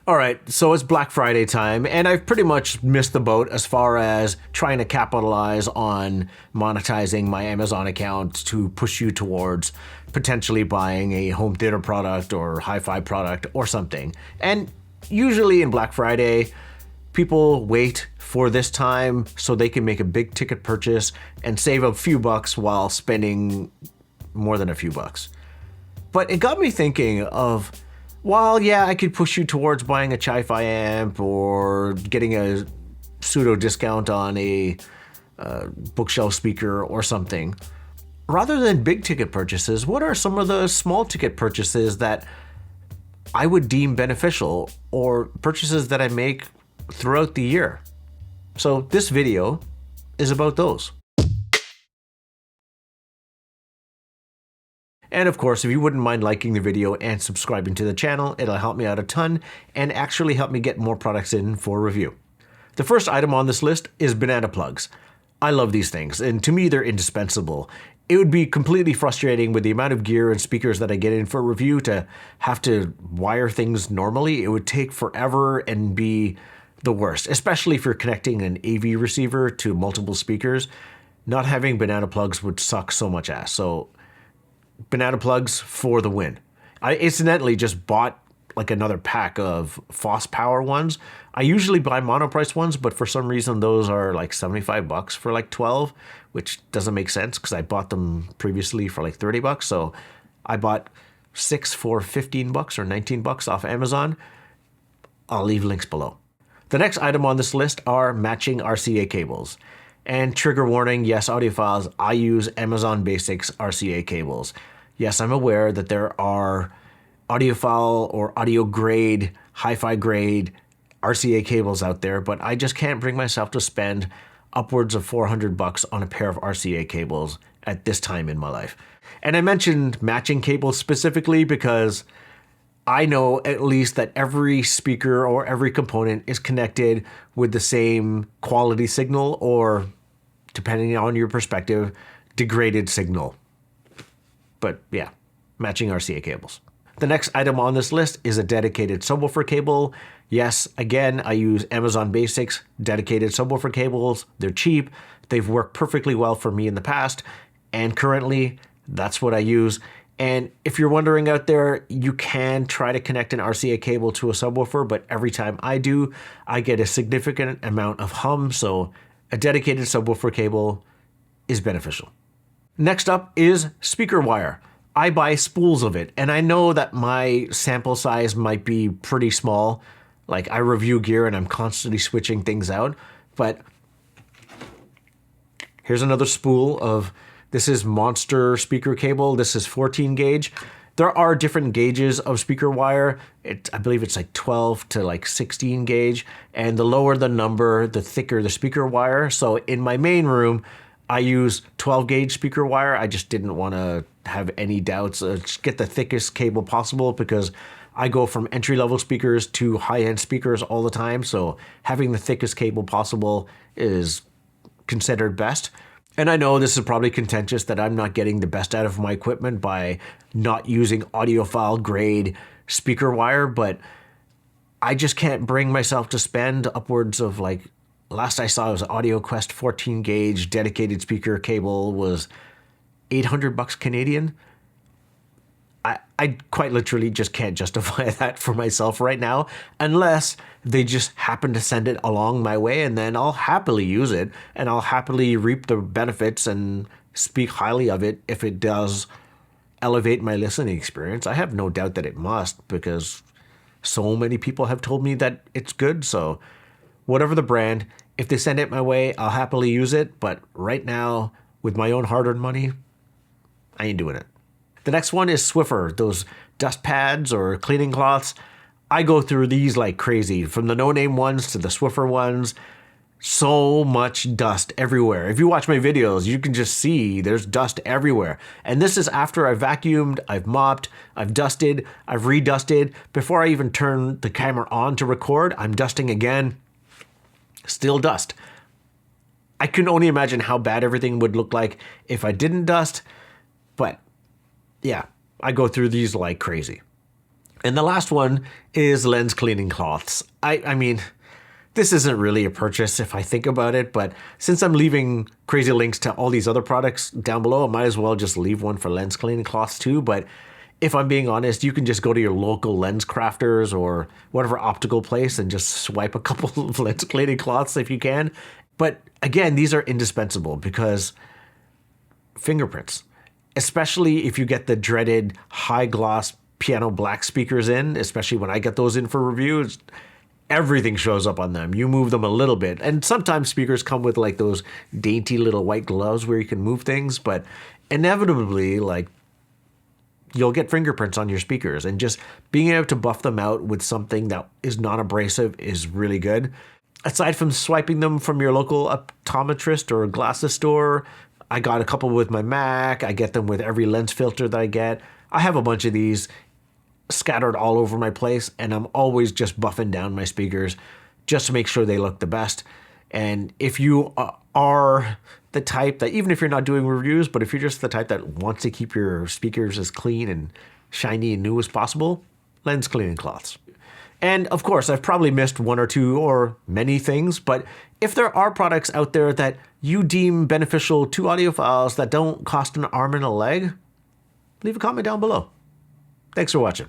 All right, so it's Black Friday time, and I've pretty much missed the boat as far as trying to capitalize on monetizing my Amazon account to push you towards potentially buying a home theater product or hi-fi product or something. And usually in Black Friday, people wait for this time so they can make a big ticket purchase and save a few bucks while spending more than a few bucks. But it got me thinking of, while yeah, I could push you towards buying a HIFI amp or getting a pseudo discount on a bookshelf speaker or something, rather than big ticket purchases, what are some of the small ticket purchases that I would deem beneficial, or purchases that I make throughout the year? So this video is about those. And of course, if you wouldn't mind liking the video and subscribing to the channel, it'll help me out a ton and actually help me get more products in for review. The first item on this list is banana plugs. I love these things, and to me they're indispensable. It would be completely frustrating with the amount of gear and speakers that I get in for review to have to wire things normally. It would take forever and be the worst, especially if you're connecting an AV receiver to multiple speakers. Not having banana plugs would suck so much ass. So banana plugs for the win. I incidentally just bought like another pack of Foss Power ones. I usually buy monoprice ones, but for some reason those are like 75 bucks for like 12, which doesn't make sense because I bought them previously for like 30 bucks. So I bought 6 for 15 bucks or 19 bucks off Amazon. I'll leave links below. The next item on this list are matching RCA cables. And trigger warning, yes, audiophiles, I use Amazon Basics RCA cables. Yes, I'm aware that there are audiophile or audio grade, hi-fi grade RCA cables out there, but I just can't bring myself to spend upwards of 400 bucks on a pair of RCA cables at this time in my life. And I mentioned matching cables specifically because I know at least that every speaker or every component is connected with the same quality signal, or depending on your perspective, degraded signal. But yeah, matching RCA cables. The next item on this list is a dedicated subwoofer cable. Yes, again, I use Amazon Basics dedicated subwoofer cables. They're cheap. They've worked perfectly well for me in the past, and currently that's what I use. And if you're wondering out there, you can try to connect an RCA cable to a subwoofer, but every time I do, I get a significant amount of hum, so a dedicated subwoofer cable is beneficial. Next up is speaker wire. I buy spools of it, and I know that my sample size might be pretty small. Like, I review gear and I'm constantly switching things out, but here's another spool of, this is Monster speaker cable. This is 14 gauge. There are different gauges of speaker wire. I believe it's like 12 to like 16 gauge. And the lower the number, the thicker the speaker wire. So in my main room, I use 12 gauge speaker wire. I just didn't want to have any doubts. Just get the thickest cable possible because I go from entry-level speakers to high-end speakers all the time. So having the thickest cable possible is considered best. And I know this is probably contentious that I'm not getting the best out of my equipment by not using audiophile grade speaker wire, but I just can't bring myself to spend upwards of, like, last I saw it was AudioQuest 14 gauge dedicated speaker cable was 800 bucks Canadian. I quite literally just can't justify that for myself right now, unless they just happen to send it along my way, and then I'll happily use it, and I'll happily reap the benefits and speak highly of it if it does elevate my listening experience. I have no doubt that it must, because so many people have told me that it's good. So whatever the brand, if they send it my way, I'll happily use it. But right now, with my own hard-earned money, I ain't doing it. The next one is Swiffer, those dust pads or cleaning cloths. I go through these like crazy, from the no-name ones to the Swiffer ones. So much dust everywhere. If you watch my videos, you can just see there's dust everywhere. And this is after I've vacuumed, I've mopped, I've dusted, I've redusted. Before I even turn the camera on to record, I'm dusting again. Still dust. I can only imagine how bad everything would look like if I didn't dust, but yeah, I go through these like crazy. And the last one is lens cleaning cloths. I mean, this isn't really a purchase if I think about it, but since I'm leaving crazy links to all these other products down below, I might as well just leave one for lens cleaning cloths too. But if I'm being honest, you can just go to your local lens crafters or whatever optical place and just swipe a couple of lens cleaning cloths if you can. But again, these are indispensable because fingerprints, especially if you get the dreaded high gloss piano black speakers in, especially when I get those in for reviews, everything shows up on them. You move them a little bit. And sometimes speakers come with like those dainty little white gloves where you can move things, but inevitably, like, you'll get fingerprints on your speakers, and just being able to buff them out with something that is non-abrasive is really good. Aside from swiping them from your local optometrist or glasses store, I got a couple with my Mac. I get them with every lens filter that I get. I have a bunch of these scattered all over my place, and I'm always just buffing down my speakers just to make sure they look the best. And if you are the type that, even if you're not doing reviews, but if you're just the type that wants to keep your speakers as clean and shiny and new as possible, lens cleaning cloths. And of course, I've probably missed one or two or many things, but if there are products out there that you deem beneficial to audiophiles that don't cost an arm and a leg, leave a comment down below. Thanks for watching.